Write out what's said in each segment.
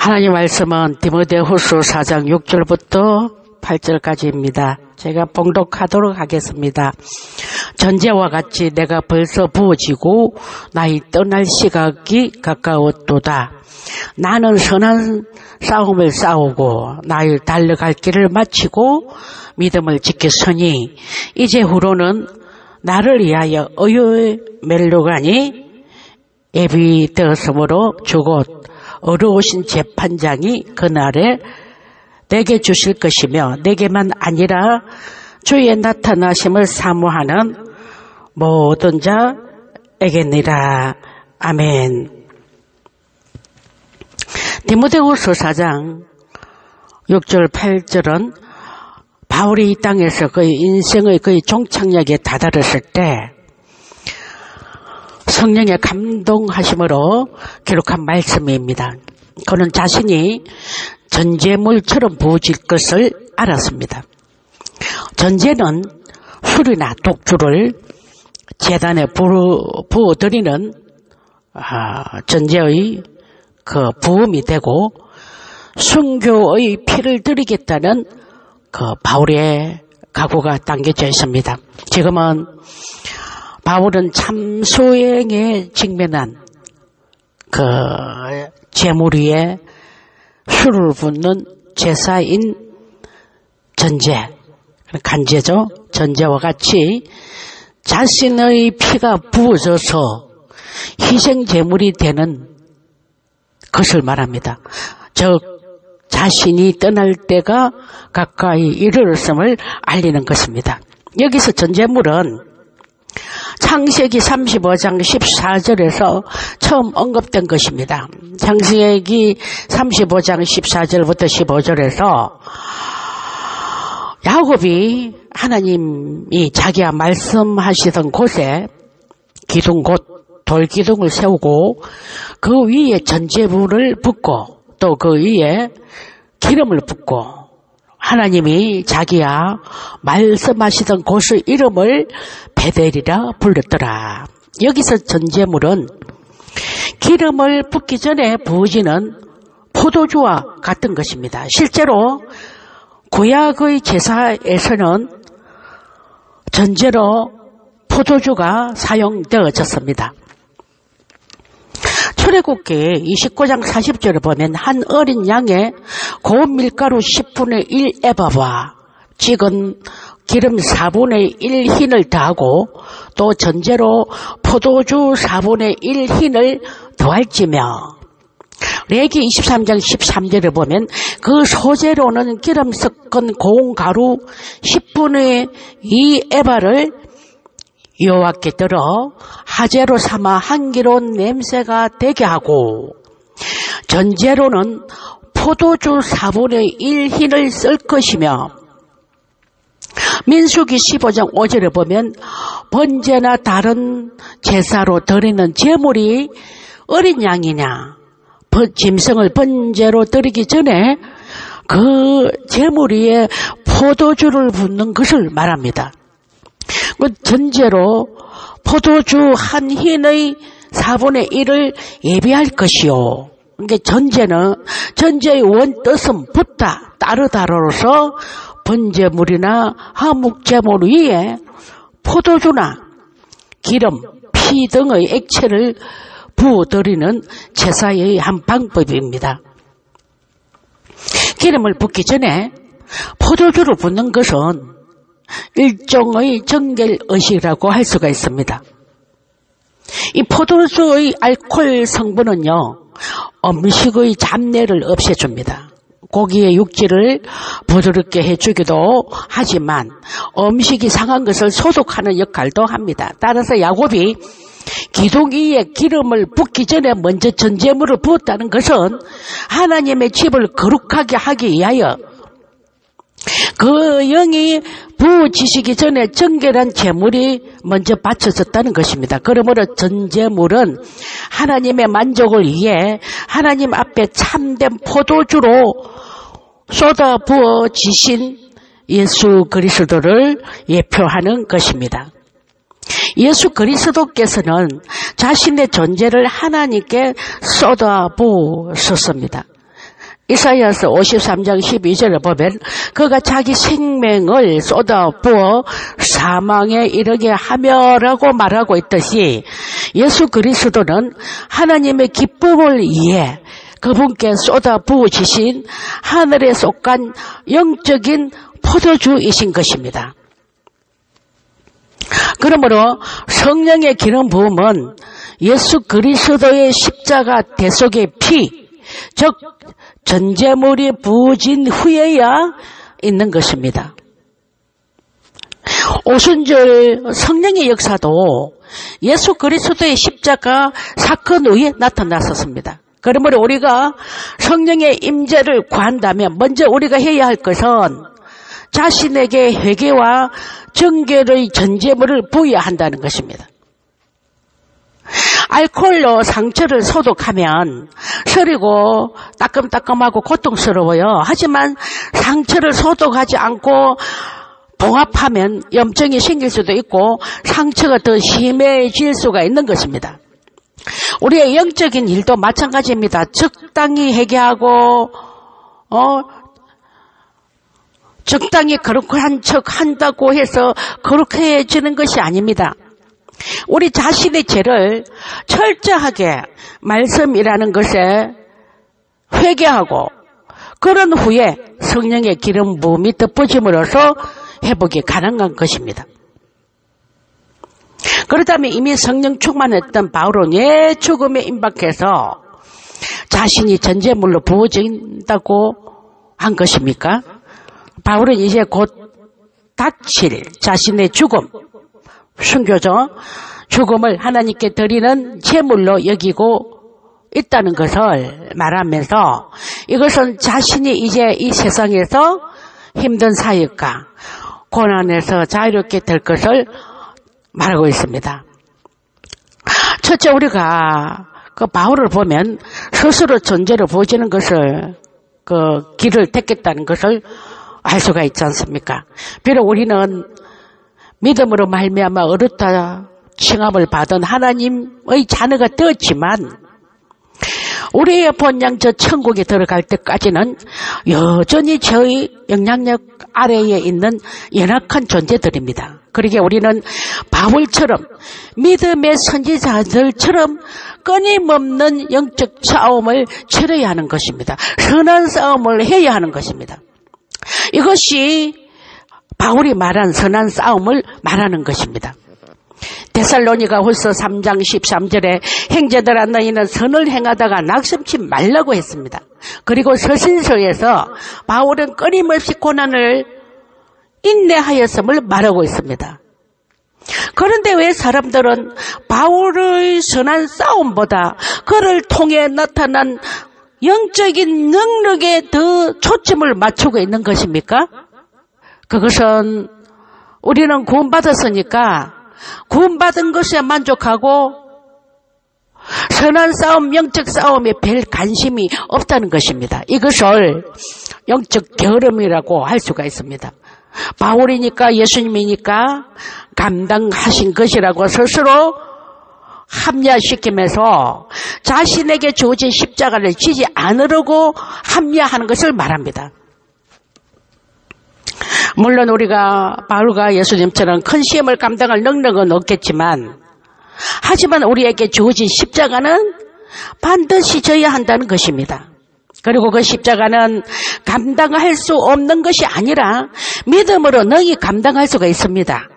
하나님 말씀은 디모데후서 4장 6절부터 8절까지입니다. 제가 봉독하도록 하겠습니다. 전제와 같이 내가 벌써 부어지고 나의 떠날 시각이 가까웠도다. 나는 선한 싸움을 싸우고 나의 달려갈 길을 마치고 믿음을 지켰으니 이제 후로는 나를 위하여 의의 멜로간이 예비되었으므로 주곧 어려우신 재판장이 그날에 내게 주실 것이며 내게만 아니라 주의 나타나심을 사모하는 모든 자에게니라. 아멘. 디모데후서 4장 6절 8절은 바울이 이 땅에서 그의 인생의 그의 종착역에 다다랐을 때 성령의 감동하심으로 기록한 말씀입니다. 그는 자신이 전제물처럼 부어질 것을 알았습니다. 전제는 술이나 독주를 제단에 부어드리는 전제의 그 부음이 되고 순교의 피를 드리겠다는 그 바울의 각오가 담겨져 있습니다. 지금은 바울은 참소행에 직면한 그 제물 위에 술을 붓는 제사인 전제, 간제죠. 전제와 같이 자신의 피가 부어져서 희생 제물이 되는 것을 말합니다. 즉 자신이 떠날 때가 가까이 이르렀음을 알리는 것입니다. 여기서 전제물은 창세기 35장 14절에서 처음 언급된 것입니다. 창세기 35장 14절부터 15절에서 야곱이 하나님이 자기가 말씀하시던 곳에 기둥 곧 돌기둥을 세우고 그 위에 전제물을 붓고 또 그 위에 기름을 붓고 하나님이 자기야 말씀하시던 곳의 이름을 베델이라 불렀더라. 여기서 전제물은 기름을 붓기 전에 부어지는 포도주와 같은 것입니다. 실제로 구약의 제사에서는 전제로 포도주가 사용되어졌습니다. 출애굽기 29장 40절을 보면 한 어린 양에 고운 밀가루 10분의 1 에바와 찍은 기름 4분의 1 흰을 더하고 또 전제로 포도주 4분의 1 흰을 더할지며 레기 23장 13절을 보면 그 소재로는 기름 섞은 고운 가루 10분의 2 에바를 여호와께 들어 화제로 삼아 향기로운 냄새가 되게 하고 전제로는 포도주 4분의 1 흰을 쓸 것이며 민수기 15장 5절에 보면 번제나 다른 제사로 드리는 제물이 어린 양이냐 짐승을 번제로 드리기 전에 그 제물 위에 포도주를 붓는 것을 말합니다. 전제로 포도주 한 흰의 4분의 1을 예비할 것이요. 그러니까 전제의 원뜻은 붓다, 따르다로서 번제물이나 화목제물 위에 포도주나 기름, 피 등의 액체를 부어드리는 제사의 한 방법입니다. 기름을 붓기 전에 포도주를 붓는 것은 일종의 정결의식이라고 할 수가 있습니다. 이 포도주의 알코올 성분은요, 음식의 잡내를 없애줍니다. 고기의 육질을 부드럽게 해주기도 하지만 음식이 상한 것을 소독하는 역할도 합니다. 따라서 야곱이 기둥 위에 기름을 붓기 전에 먼저 전제물을 부었다는 것은 하나님의 집을 거룩하게 하기 위하여 그 영이 부어지시기 전에 정결한 제물이 먼저 바쳐졌다는 것입니다. 그러므로 전제물은 하나님의 만족을 위해 하나님 앞에 참된 포도주로 쏟아 부어지신 예수 그리스도를 예표하는 것입니다. 예수 그리스도께서는 자신의 존재를 하나님께 쏟아 부으셨습니다. 이사야서 53장 12절에 보면 그가 자기 생명을 쏟아부어 사망에 이르게 하며라고 말하고 있듯이 예수 그리스도는 하나님의 기쁨을 위해 그분께 쏟아부으시신 하늘에 속한 영적인 포도주이신 것입니다. 그러므로 성령의 기름 부음은 예수 그리스도의 십자가 대속의 피, 즉 전제물이 부어진 후에야 있는 것입니다. 오순절 성령의 역사도 예수 그리스도의 십자가 사건 후에 나타났었습니다. 그러므로 우리가 성령의 임재를 구한다면 먼저 우리가 해야 할 것은 자신에게 회개와 정결의 전제물을 부어야 한다는 것입니다. 알코올로 상처를 소독하면 서리고 따끔따끔하고 고통스러워요. 하지만 상처를 소독하지 않고 봉합하면 염증이 생길 수도 있고 상처가 더 심해질 수가 있는 것입니다. 우리의 영적인 일도 마찬가지입니다. 적당히 회개하고 적당히 거룩한 척 한다고 해서 거룩해지는 것이 아닙니다. 우리 자신의 죄를 철저하게 말씀이라는 것에 회개하고 그런 후에 성령의 기름 부음이 덮어짐으로써 회복이 가능한 것입니다. 그렇다면 이미 성령 충만했던 바울은 왜 죽음에 임박해서 자신이 전제물로 부어진다고 한 것입니까? 바울은 이제 곧 닥칠 자신의 죽음, 순교죠. 죽음을 하나님께 드리는 제물로 여기고 있다는 것을 말하면서 이것은 자신이 이제 이 세상에서 힘든 사역과 고난에서 자유롭게 될 것을 말하고 있습니다. 첫째, 우리가 그 바울을 보면 스스로 존재로 보여지는 것을 그 길을 택했다는 것을 알 수가 있지 않습니까? 비록 우리는 믿음으로 말미암아 어렵다 칭함을 받은 하나님의 자녀가 되었지만 우리의 본향 저 천국에 들어갈 때까지는 여전히 저의 영향력 아래에 있는 연약한 존재들입니다. 그러기에 우리는 바울처럼 믿음의 선지자들처럼 끊임없는 영적 싸움을 치러야 하는 것입니다. 선한 싸움을 해야 하는 것입니다. 이것이 바울이 말한 선한 싸움을 말하는 것입니다. 데살로니가 후서 3장 13절에 형제들아 너희는 선을 행하다가 낙심치 말라고 했습니다. 그리고 서신서에서 바울은 끊임없이 고난을 인내하였음을 말하고 있습니다. 그런데 왜 사람들은 바울의 선한 싸움보다 그를 통해 나타난 영적인 능력에 더 초점을 맞추고 있는 것입니까? 그것은 우리는 구원받았으니까 구원받은 것에 만족하고 선한 싸움, 영적 싸움에 별 관심이 없다는 것입니다. 이것을 영적 게으름이라고 할 수가 있습니다. 바울이니까 예수님이니까 감당하신 것이라고 스스로 합리화시키면서 자신에게 주어진 십자가를 지지 않으려고 합리화하는 것을 말합니다. 물론 우리가 바울과 예수님처럼 큰 시험을 감당할 능력은 없겠지만 하지만 우리에게 주어진 십자가는 반드시 져야 한다는 것입니다. 그리고 그 십자가는 감당할 수 없는 것이 아니라 믿음으로 능히 감당할 수가 있습니다.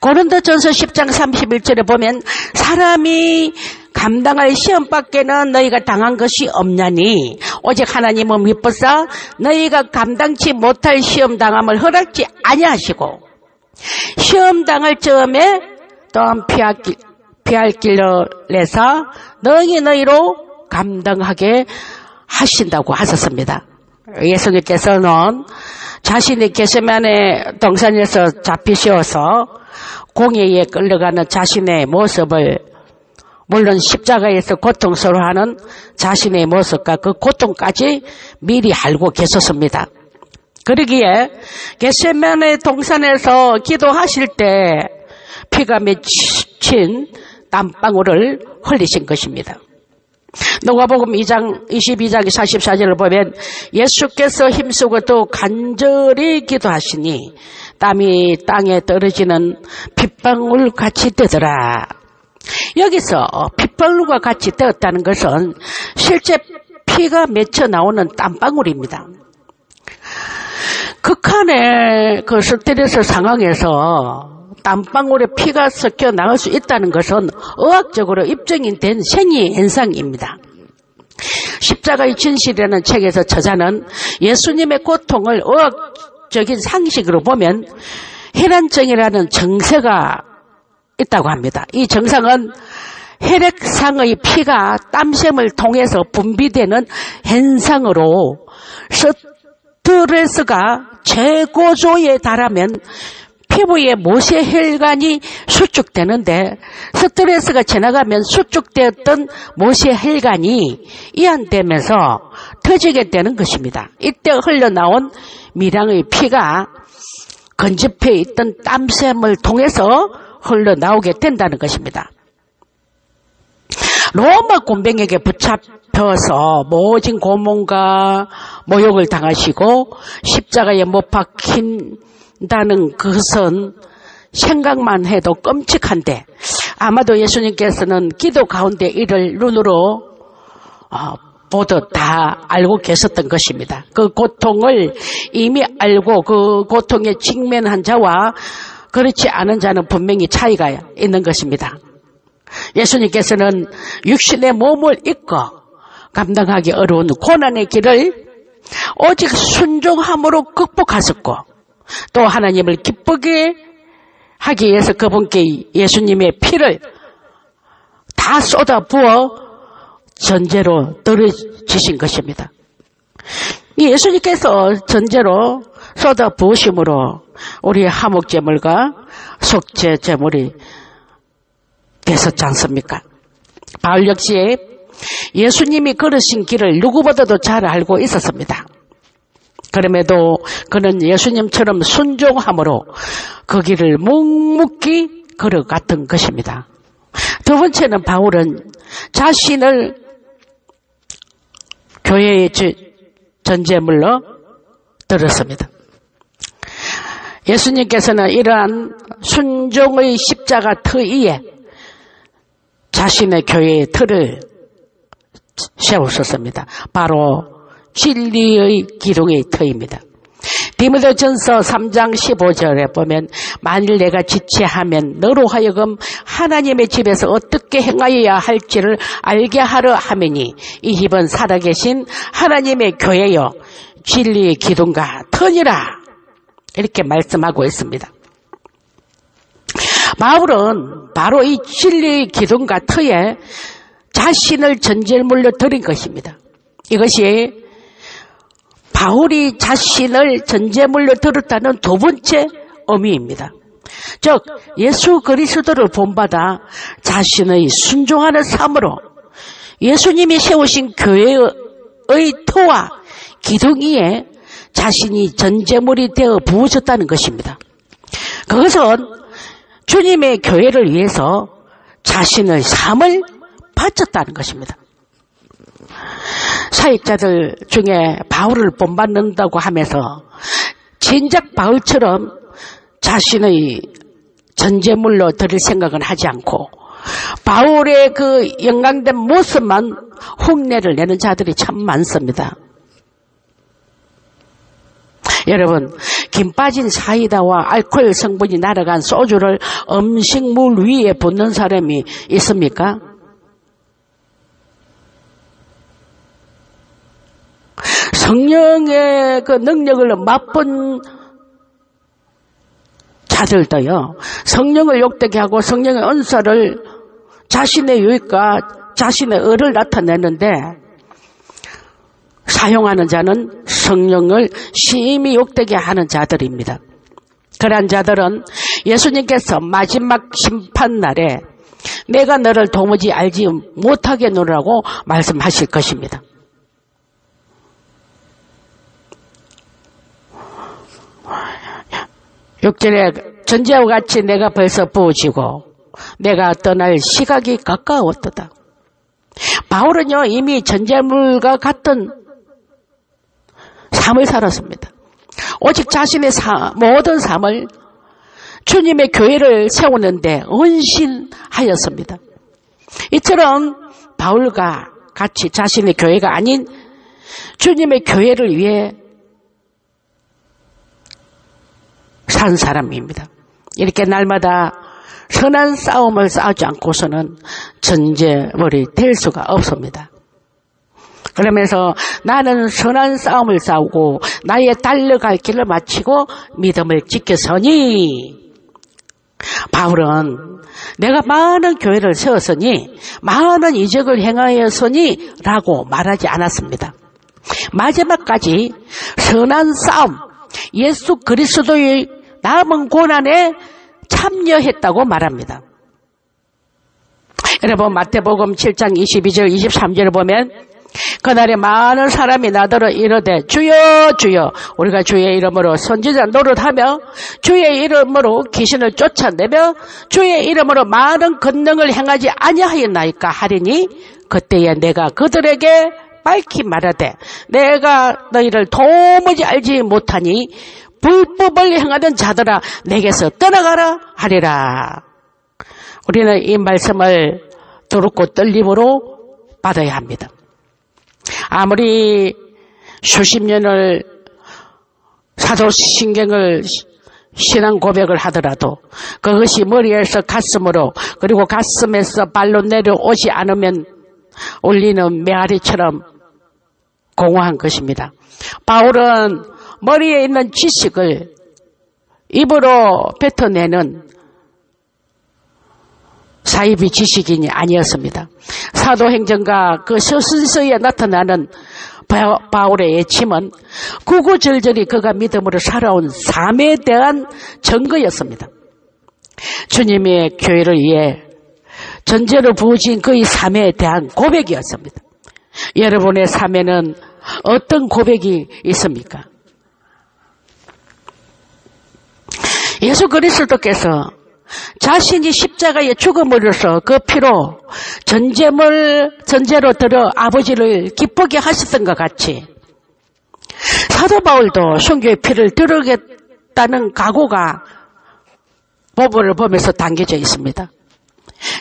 고린도전서 10장 31절에 보면 사람이 감당할 시험밖에는 너희가 당한 것이 없냐니 오직 하나님은 미쁘사 너희가 감당치 못할 시험 당함을 허락지 아니하시고 시험 당할 즈음에 또한 피할 길로 내서 너희로 감당하게 하신다고 하셨습니다. 예수님께서는 자신이 겟세마네 동산에서 잡히셔서 공회에 끌려가는 자신의 모습을 물론 십자가에서 고통스러워하는 자신의 모습과 그 고통까지 미리 알고 계셨습니다. 그러기에 겟세마네 동산에서 기도하실 때 피가 맺힌 땀방울을 흘리신 것입니다. 누가복음 22장 44절을 보면 예수께서 힘쓰고 또 간절히 기도하시니 땀이 땅에 떨어지는 핏방울 같이 뜨더라. 여기서 핏방울과 같이 뜨었다는 것은 실제 피가 맺혀 나오는 땀방울입니다. 극한의 그 스트레스 상황에서 땀방울에 피가 섞여 나올 수 있다는 것은 의학적으로 입증이 된 생리 현상입니다. 십자가의 진실이라는 책에서 저자는 예수님의 고통을 의학적인 상식으로 보면 혈안증이라는 증세가 있다고 합니다. 이 증상은 혈액상의 피가 땀샘을 통해서 분비되는 현상으로 스트레스가 최고조에 달하면 피부에 모세혈관이 수축되는데 스트레스가 지나가면 수축되었던 모세혈관이 이완되면서 터지게 되는 것입니다. 이때 흘러나온 미량의 피가 근접해 있던 땀샘을 통해서 흘러나오게 된다는 것입니다. 로마 군병에게 붙잡혀서 모진 고문과 모욕을 당하시고 십자가에 못 박힌다는 그것은 생각만 해도 끔찍한데 아마도 예수님께서는 기도 가운데 이를 눈으로 보듯 다 알고 계셨던 것입니다. 그 고통을 이미 알고 그 고통에 직면한 자와 그렇지 않은 자는 분명히 차이가 있는 것입니다. 예수님께서는 육신의 몸을 입고 감당하기 어려운 고난의 길을 오직 순종함으로 극복하셨고 또 하나님을 기쁘게 하기 위해서 그분께 예수님의 피를 다 쏟아 부어 전제로 떨어지신 것입니다. 예수님께서 전제로 쏟아 부으심으로 우리의 화목제물과 속죄제물이 되셨지 않습니까? 바울 역시 예수님이 걸으신 길을 누구보다도 잘 알고 있었습니다. 그럼에도 그는 예수님처럼 순종함으로 그 길을 묵묵히 걸어갔던 것입니다. 두 번째는 바울은 자신을 교회의 전제물로 들었습니다. 예수님께서는 이러한 순종의 십자가 터 위에 자신의 교회의 틀을 세우셨습니다. 바로 진리의 기둥의 터입니다. 디모데전서 3장 15절에 보면 만일 내가 지체하면 너로 하여금 하나님의 집에서 어떻게 행하여야 할지를 알게 하려 하매니 이 집은 살아계신 하나님의 교회요 진리의 기둥과 터니라 이렇게 말씀하고 있습니다. 바울은 바로 이 진리의 기둥과 터에 자신을 전제물로 드린 것입니다. 이것이 바울이 자신을 전제물로 들었다는 두 번째 의미입니다. 즉 예수 그리스도를 본받아 자신의 순종하는 삶으로 예수님이 세우신 교회의 터와 기둥 위에 자신이 전제물이 되어 부어졌다는 것입니다. 그것은 주님의 교회를 위해서 자신의 삶을 바쳤다는 것입니다. 사역자들 중에 바울을 본받는다고 하면서 진작 바울처럼 자신의 전제물로 드릴 생각은 하지 않고 바울의 그 영광된 모습만 흉내를 내는 자들이 참 많습니다. 여러분, 김 빠진 사이다와 알코올 성분이 날아간 소주를 음식물 위에 붓는 사람이 있습니까? 성령의 그 능력을 맛본 자들도요, 성령을 욕되게 하고 성령의 은사를 자신의 유익과 자신의 의를 나타내는데 사용하는 자는 성령을 심히 욕되게 하는 자들입니다. 그러한 자들은 예수님께서 마지막 심판날에 내가 너를 도무지 알지 못하겠노라고 말씀하실 것입니다. 육절에 전제와 같이 내가 벌써 부어지고 내가 떠날 시각이 가까웠도다. 바울은요, 이미 전제물과 같은 삶을 살았습니다. 오직 자신의 모든 삶을 주님의 교회를 세우는데 헌신하였습니다. 이처럼 바울과 같이 자신의 교회가 아닌 주님의 교회를 위해 산 사람입니다. 이렇게 날마다 선한 싸움을 싸우지 않고서는 전제물이 될 수가 없습니다. 그러면서 나는 선한 싸움을 싸우고 나의 달려갈 길을 마치고 믿음을 지켰으니, 바울은 내가 많은 교회를 세웠으니 많은 이적을 행하였으니 라고 말하지 않았습니다. 마지막까지 선한 싸움, 예수 그리스도의 남은 고난에 참여했다고 말합니다. 여러분, 마태복음 7장 22절 23절을 보면 그날에 많은 사람이 나더러 이르되 주여 주여 우리가 주의 이름으로 선지자 노릇하며 주의 이름으로 귀신을 쫓아내며 주의 이름으로 많은 권능을 행하지 아니하였나이까 하리니, 그때에 내가 그들에게 밝히 말하되 내가 너희를 도무지 알지 못하니 불법을 행하던 자들아 내게서 떠나가라 하리라. 우리는 이 말씀을 두렵고 떨림으로 받아야 합니다. 아무리 수십 년을 사도신경을 신앙 고백을 하더라도 그것이 머리에서 가슴으로, 그리고 가슴에서 발로 내려오지 않으면 울리는 메아리처럼 공허한 것입니다. 바울은 머리에 있는 지식을 입으로 뱉어내는 사이비 지식인이 아니었습니다. 사도행전과 그 서신서에 나타나는 바울의 외침은 구구절절히 그가 믿음으로 살아온 삶에 대한 증거였습니다. 주님의 교회를 위해 전제로 부어진 그의 삶에 대한 고백이었습니다. 여러분의 삶에는 어떤 고백이 있습니까? 예수 그리스도께서 자신이 십자가에 죽음으로써 그 피로 전제로 들어 아버지를 기쁘게 하셨던 것 같이 사도 바울도 순교의 피를 들으겠다는 각오가 보부를 보면서 담겨져 있습니다.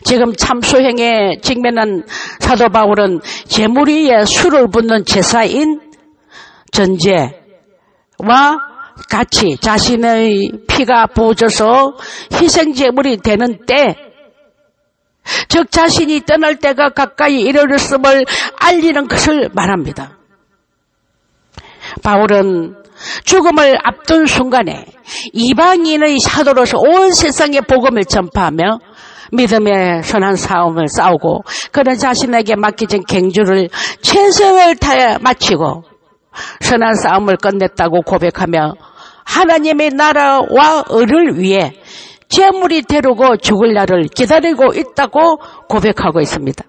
지금 참수행에 직면한 사도 바울은 제물 위에 술을 붓는 제사인 전제와 같이 자신의 피가 부어져서 희생제물이 되는 때, 즉 자신이 떠날 때가 가까이 이르렀음을 알리는 것을 말합니다. 바울은 죽음을 앞둔 순간에 이방인의 사도로서 온 세상에 복음을 전파하며 믿음의 선한 싸움을 싸우고 그는 자신에게 맡겨진 갱주를 최선을 다해 마치고 선한 싸움을 끝냈다고 고백하며 하나님의 나라와 의를 위해 재물이 되르고 죽을 날을 기다리고 있다고 고백하고 있습니다.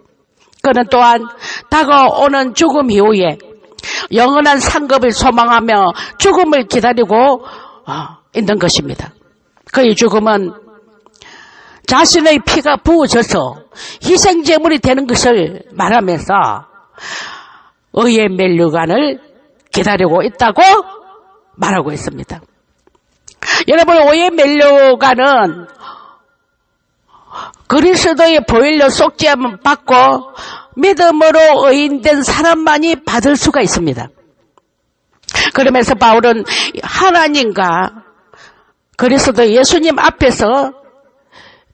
그는 또한 다가오는 죽음 이후에 영원한 상급을 소망하며 죽음을 기다리고 있는 것입니다. 그의 죽음은 자신의 피가 부어져서 희생제물이 되는 것을 말하면서 의의 면류관을 기다리고 있다고 말하고 있습니다. 여러분, 의의 면류관은 그리스도의 보혈로 속죄함을 받고 믿음으로 의인된 사람만이 받을 수가 있습니다. 그러면서 바울은 하나님과 그리스도 예수님 앞에서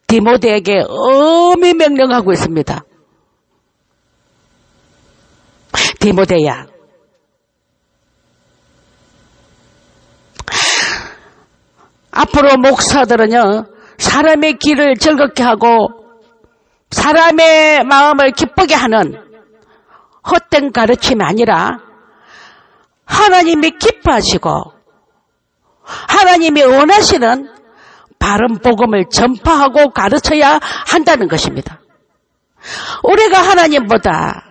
디모데에게 엄히 명령하고 있습니다. 디모데야, 앞으로 목사들은요, 사람의 길을 즐겁게 하고 사람의 마음을 기쁘게 하는 헛된 가르침이 아니라 하나님이 기뻐하시고 하나님이 원하시는 바른 복음을 전파하고 가르쳐야 한다는 것입니다. 우리가 하나님보다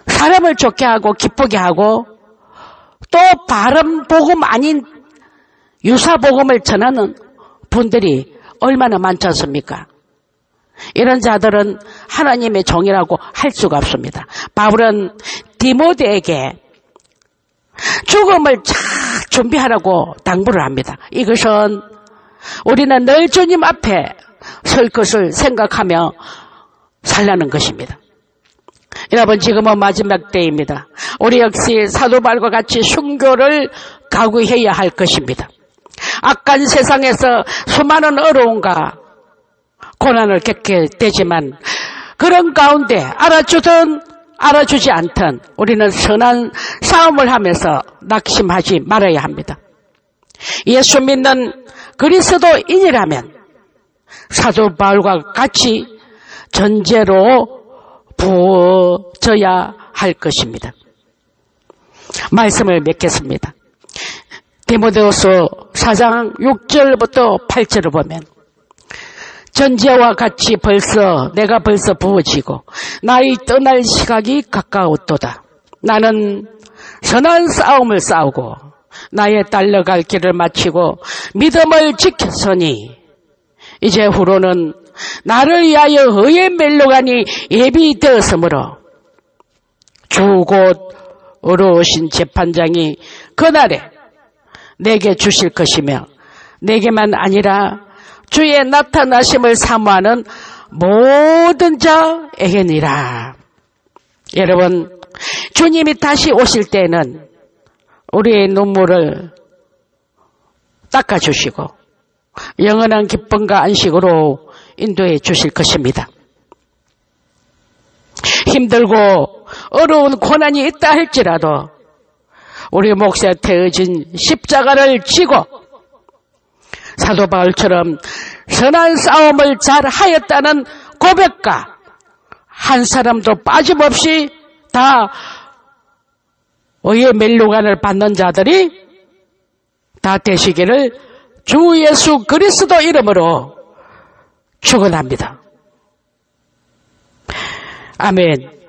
사람을 좋게 하고 기쁘게 하고 또 바른 복음 아닌 유사 복음을 전하는 분들이 얼마나 많지 않습니까? 이런 자들은 하나님의 종이라고 할 수가 없습니다. 바울은 디모데에게 죽음을 잘 준비하라고 당부를 합니다. 이것은 우리는 늘 주님 앞에 설 것을 생각하며 살라는 것입니다. 여러분, 지금은 마지막 때입니다. 우리 역시 사도 바울과 같이 순교를 각오해야 할 것입니다. 악한 세상에서 수많은 어려움과 고난을 겪게 되지만 그런 가운데 알아주든 알아주지 않든 우리는 선한 싸움을 하면서 낙심하지 말아야 합니다. 예수 믿는 그리스도인이라면 사도 바울과 같이 전제로 부어져야 할 것입니다. 말씀을 맺겠습니다. 디모데후서 4장 6절부터 8절을 보면 전제와 같이 내가 벌써 부어지고 나의 떠날 시각이 가까웠도다. 나는 선한 싸움을 싸우고 나의 달려갈 길을 마치고 믿음을 지켰으니 이제 후로는 나를 위하여 의의 멜로간이 예비되었으므로 주 곧 어려우신 재판장이 그날에 내게 주실 것이며 내게만 아니라 주의 나타나심을 사모하는 모든 자에게니라. 여러분, 주님이 다시 오실 때는 우리의 눈물을 닦아주시고 영원한 기쁨과 안식으로 인도해 주실 것입니다. 힘들고 어려운 고난이 있다 할지라도 우리 몫에 태워진 십자가를 지고 사도 바울처럼 선한 싸움을 잘 하였다는 고백과 한 사람도 빠짐없이 다 의의 멜로간을 받는 자들이 다 되시기를 주 예수 그리스도 이름으로 축원합니다. 아멘.